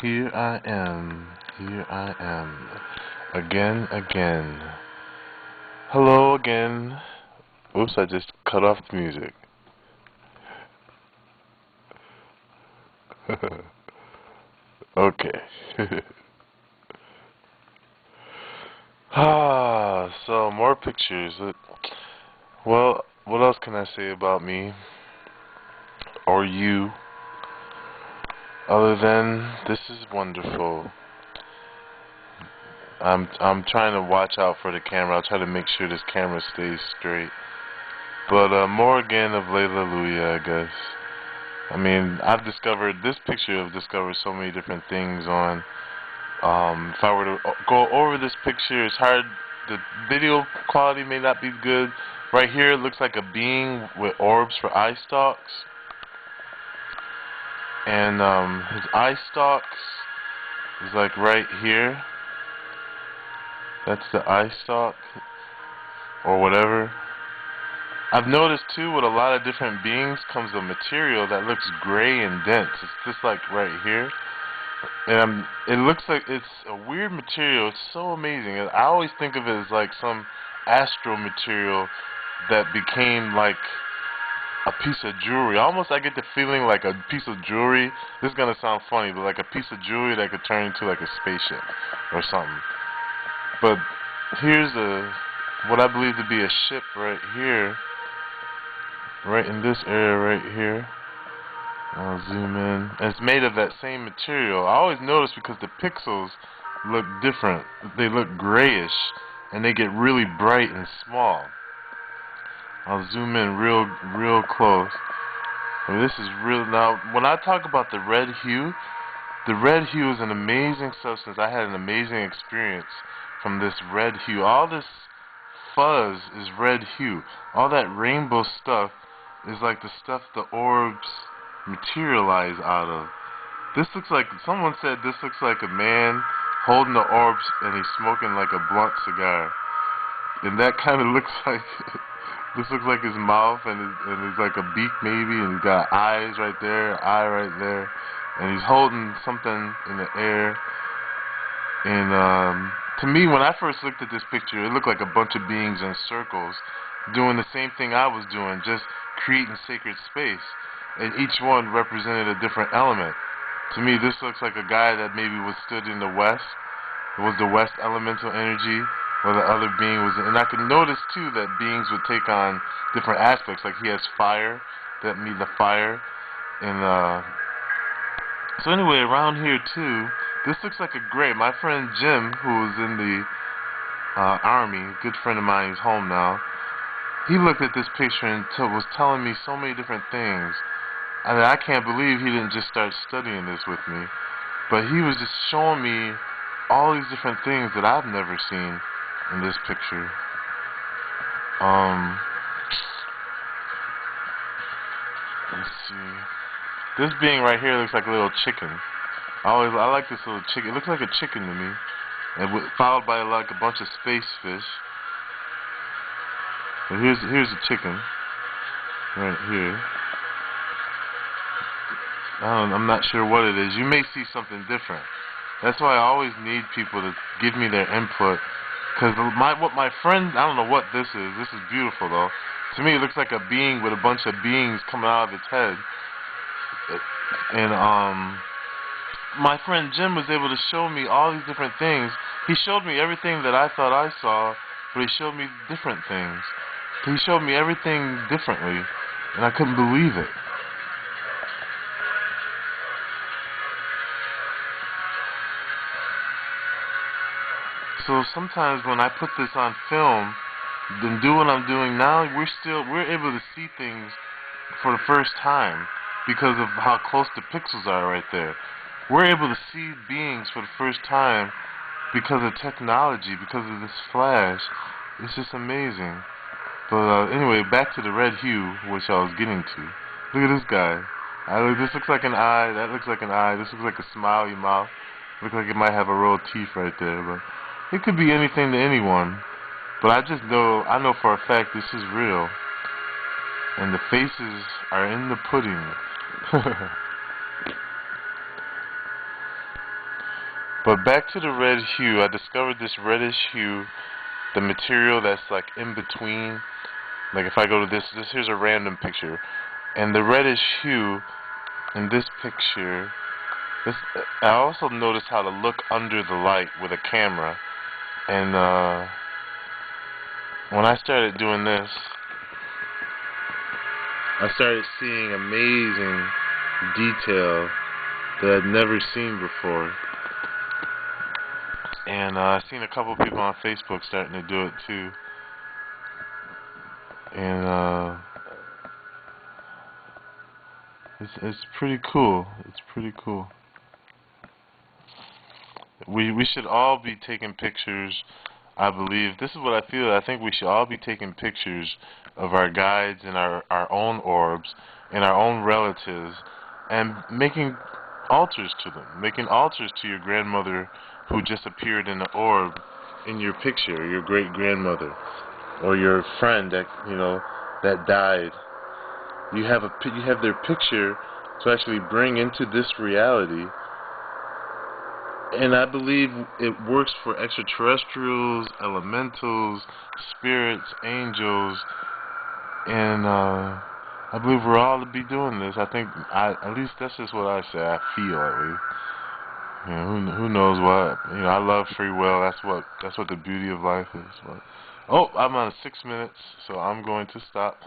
Here I am. Here I am. Again. Hello again. Oops, I just cut off the music. Okay. So more pictures. Well, what else can I say about me or you other than this is wonderful. I'm trying to watch out for the camera. I'll try to make sure this camera stays straight. But more again of Layla, I guess. I mean, I've discovered this picture. I've discovered so many different things on. If I were to go over this picture, it's hard. The video quality may not be good. Right here, it looks like a being with orbs for eye stalks, and his eye stalks is like right here. That's the eye stalk, or whatever. I've noticed too, with a lot of different beings comes a material that looks gray and dense. It's just like right here. And it looks like it's a weird material. It's so amazing. I always think of it as like some astral material that became like a piece of jewelry. Almost I get the feeling like a piece of jewelry. This is going to sound funny, but like a piece of jewelry that could turn into like a spaceship or something. But here's what I believe to be a ship right here. Right in this area right here. I'll zoom in. And it's made of that same material. I always notice because the pixels look different. They look grayish and they get really bright and small. I'll zoom in real close. Well, this is real. Now, when I talk about the red hue is an amazing substance. I had an amazing experience from this red hue. All this fuzz is red hue. All that rainbow stuff is like the stuff the orbs materialize out of. This looks like, someone said this looks like a man holding the orbs and he's smoking like a blunt cigar. And that kind of looks like, this looks like his mouth and it's like a beak maybe, and he's got eyes right there, eye right there, and he's holding something in the air. And to me, when I first looked at this picture, it looked like a bunch of beings in circles doing the same thing I was doing, just creating sacred space. And each one represented a different element. To me, this looks like a guy that maybe was stood in the west. It was the west elemental energy, where the other being was. And I can notice too that beings would take on different aspects. Like he has fire, that means the fire. And so anyway, around here too, this looks like a gray. My friend Jim, who was in the army, a good friend of mine, he's home now. He looked at this picture and was telling me so many different things. I mean, I can't believe he didn't just start studying this with me. But he was just showing me all these different things that I've never seen in this picture. Let's see. This being right here looks like a little chicken. I like this little chicken. It looks like a chicken to me. And followed by like a bunch of space fish. But here's a chicken right here. I'm not sure what it is. You may see something different. That's why I always need people to give me their input. Because what my friend, I don't know what this is. This is beautiful though. To me, it looks like a being with a bunch of beings coming out of its head. And my friend Jim was able to show me all these different things. He showed me everything that I thought I saw, but he showed me different things. He showed me everything differently, and I couldn't believe it. So sometimes when I put this on film, and do what I'm doing now, we're able to see things for the first time because of how close the pixels are right there. We're able to see beings for the first time because of technology, because of this flash. It's just amazing. But anyway, back to the red hue, which I was getting to. Look at this guy. This looks like an eye. That looks like an eye. This looks like a smiley mouth. Looks like it might have a row of teeth right there. But it could be anything to anyone. But I know for a fact this is real. And the faces are in the pudding. But back to the red hue, I discovered this reddish hue, the material that's like in between. Like if I go to this here's a random picture, and the reddish hue in this picture. I also noticed how to look under the light with a camera, and when I started doing this, I started seeing amazing detail that I'd never seen before. And I've seen a couple people on Facebook starting to do it too. And it's pretty cool. It's pretty cool. We should all be taking pictures. I believe this is what I feel. I think we should all be taking pictures of our guides and our own orbs and our own relatives, and making altars to them, making altars to your grandmother who just appeared in the orb in your picture, your great grandmother, or your friend that that died. You have their picture to actually bring into this reality. And I believe it works for extraterrestrials, elementals, spirits, angels, and I believe we're all to be doing this. I think, at least that's just what I say. I feel at least. Who knows what? I love free will. That's what the beauty of life is. Oh, I'm on 6 minutes, so I'm going to stop.